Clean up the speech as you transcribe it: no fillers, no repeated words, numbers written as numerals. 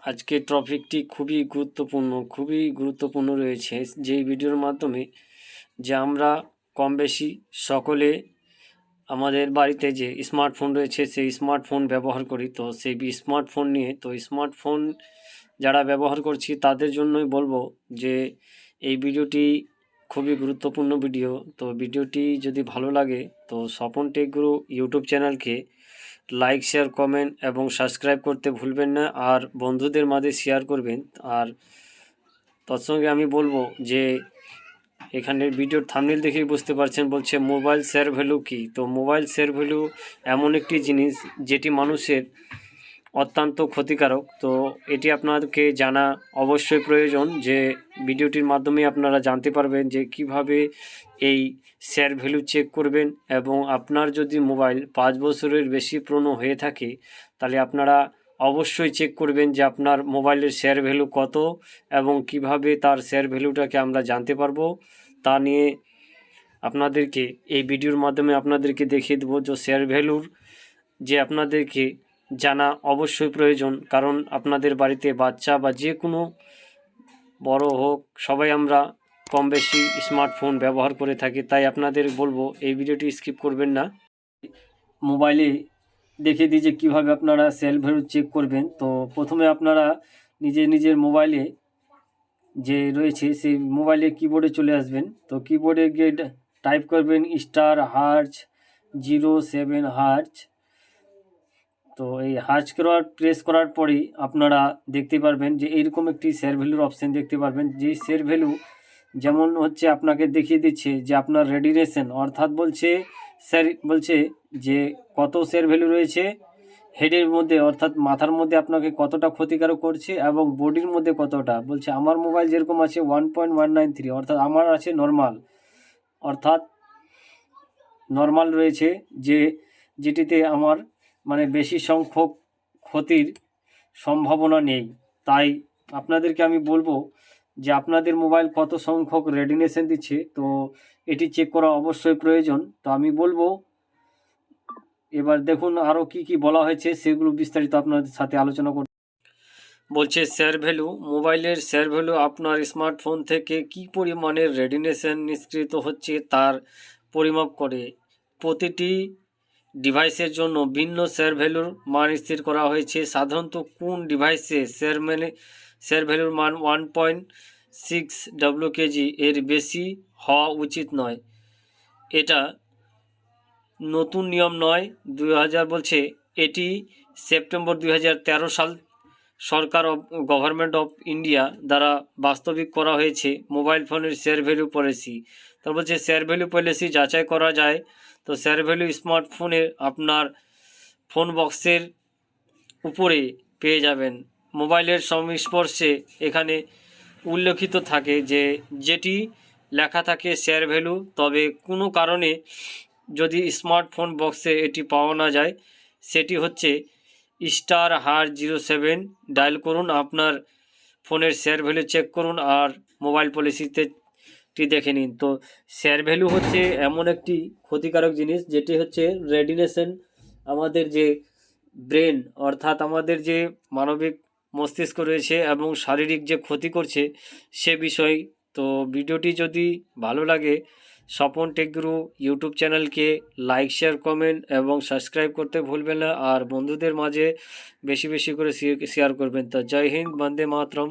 আজকে টপিকটি খুবই গুরুত্বপূর্ণ রয়েছে, যেই ভিডিওর মাধ্যমে যে আমরা কম বেশি সকলে আমাদের বাড়িতে যে স্মার্টফোন রয়েছে সেই স্মার্টফোন ব্যবহার করি। তো সেই স্মার্টফোন যারা ব্যবহার করছি তাদের জন্যই বলবো যে এই ভিডিওটি খুবই গুরুত্বপূর্ণ ভিডিও। তো ভিডিওটি যদি ভালো লাগে তো স্বপন টেক গুরু ইউটিউব চ্যানেলকে লাইক, শেয়ার, কমেন্ট এবং সাবস্ক্রাইব করতে ভুলবেন না, আর বন্ধুদের মাঝে শেয়ার করবেন। আর তৎসঙ্গে আমি বলবো যে এখানে ভিডিওর থাম্বনেল দেখেই বুঝতে পারছেন, বলছে মোবাইল শেয়ার ভ্যালু কী। তো মোবাইল শেয়ার ভ্যালু এমন একটি জিনিস যেটি মানুষের অত্যন্ত ক্ষতিকারক। তো এটি আপনাদেরকে জানা অবশ্যই প্রয়োজন, যে ভিডিওটির মাধ্যমে আপনারা জানতে পারবেন যে কিভাবে এই শেয়ার ভ্যালু চেক করবেন। এবং আপনার যদি মোবাইল 5 বছরের বেশি পুরনো হয়ে থাকে তাহলে আপনারা অবশ্যই চেক করবেন যে আপনার মোবাইলের শেয়ার ভ্যালু কত এবং কিভাবে তার শেয়ার ভ্যালুটাকে আমরা জানতে পারবো তা নিয়ে আপনাদেরকে এই ভিডিওর মাধ্যমে আপনাদেরকে দেখিয়ে দেবো। যে শেয়ার ভ্যালুর যে আপনাদেরকে জানা অবশ্যই প্রয়োজন, কারণ আপনাদের বাড়িতে বাচ্চা বা যে কোনো বড় হোক সবাই আমরা কম বেশি স্মার্টফোন ব্যবহার করে থাকি। তাই আপনাদের বলবো এই ভিডিওটি স্কিপ করবেন না। মোবাইলে দেখিয়ে দিই যে কীভাবে আপনারা শেয়ার ভ্যালু চেক করবেন। তো প্রথমে আপনারা নিজের মোবাইলে যে রয়েছে সেই মোবাইলে কিবোর্ডে চলে আসবেন। তো কিবোর্ডে গিয়ে টাইপ করবেন ***07#। তো এই হার্জ প্রেস করার পরেই আপনারা দেখতে পারবেন যে এইরকম একটি শেয়ার ভ্যালুর অপশান দেখতে পারবেন। যেই শেয়ার ভ্যালু যেমন হচ্ছে আপনাকে দেখিয়ে দিচ্ছে যে আপনার রেডিনেশন, অর্থাৎ বলছে যে কত শেয়ার ভ্যালু রয়েছে হেডের মধ্যে, অর্থাৎ মাথার মধ্যে আপনাকে কতটা ক্ষতিকারক করছে এবং বডির মধ্যে কতটা। বলছে আমার মোবাইল যেরকম আছে 1.193, অর্থাৎ আমার আছে নর্মাল রয়েছে, যেটিতে আমার মানে বেশি সংখ্যক ক্ষতির সম্ভাবনা নেই। তাই আপনাদেরকে আমি বলবো যে আপনাদের মোবাইল কত সংখ্যক রেডিনেশন দিচ্ছে, তো এটি চেক করা অবশ্যই প্রয়োজন। তো আমি বলবো এবার দেখুন আরও কি বলা হয়েছে, সেগুলো বিস্তারিত আপনাদের সাথে আলোচনা করব। বলছে শেয়ার ভ্যালু, মোবাইলের শেয়ার ভ্যালু আপনার স্মার্টফোন থেকে কী পরিমাণের রেডিনেশন নিষ্কৃত হচ্ছে তার পরিমাপ করে। প্রতিটি ডিভাইসের জন্য ভিন্ন শেয়ার ভ্যালুর মান স্থির করা হয়েছে। সাধারণত কোন ডিভাইসে শেয়ার ভ্যালুর মান 1.6 WKG এর বেশি হওয়া উচিত নয়। এটা নতুন নিয়ম নয়, 2000 বলছে এটি সেপ্টেম্বর 2013 সাল সরকার গভর্নমেন্ট অফ ইন্ডিয়া দ্বারা বাস্তবিক করা হয়েছে মোবাইল ফোনের শেয়ার ভ্যালু পলিসি। তো বলছে শেয়ার ভ্যালু পলিসি যাচাই করা যায়। তো শেয়ার ভ্যালু স্মার্টফোনে আপনার ফোন বক্সের উপরে পেয়ে যাবেন। মোবাইলের সংস্পর্শে এখানে উল্লেখিত থাকে যেটি লেখা থাকে শেয়ার ভ্যালু। তবে কোনো কারণে যদি স্মার্টফোন বক্সে এটি পাওয়া না যায়, সেটি হচ্ছে ***07 ডায়াল করুন, আপনার ফোনের শেয়ার ভ্যালু চেক করুন আর মোবাইল পলিসিতে দেখে নিন। তো শেয়ার ভ্যালু হচ্ছে এমন একটি ক্ষতিকারক জিনিস যেটি হচ্ছে রেডিনেশন, আমাদের যে ব্রেন অর্থাৎ আমাদের যে মানবিক মস্তিষ্ক রয়েছে এবং শারীরিক যে ক্ষতি করছে সে বিষয়। তো ভিডিওটি যদি ভালো লাগে স্বপন টেক গুরু ইউটিউব চ্যানেলকে লাইক, শেয়ার, কমেন্ট এবং সাবস্ক্রাইব করতে ভুলবেন না, আর বন্ধুদের মাঝে বেশি করে শেয়ার করবেন। তো জয় হিন্দ, বন্দে মাতরম।